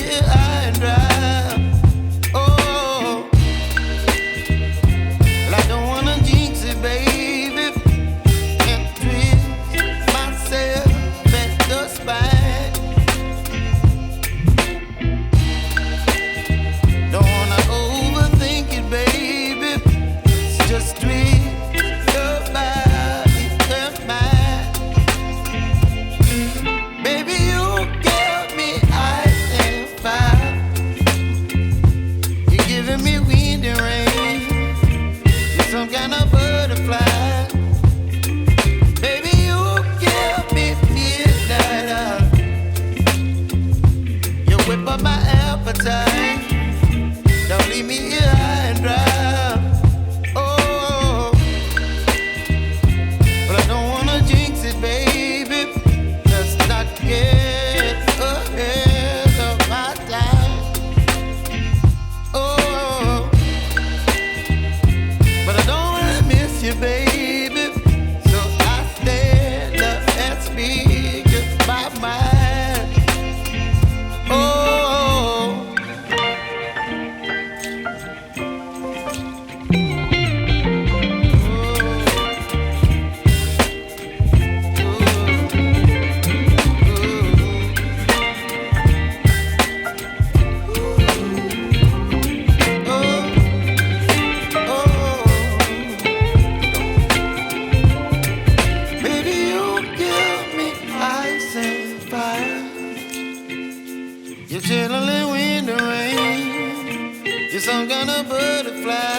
here high and dry. Oh, well, I don't wanna jinx it, baby, and twist myself at the spine. Don't wanna overthink it, baby. It's just twist your body and mine. Baby, you give me ice and fire. You're giving me wind and rain. You're some kind of butterfly. Baby, you give me midnight. You whip up my appetite. Don't leave me here high and dry. Oh, but I don't wanna jinx it, baby. Let's not get ahead of my time. Oh, but I don't wanna miss you, baby. So I stand up and speak my mind. Oh. You're chilling in the rain. You're some kind of butterfly.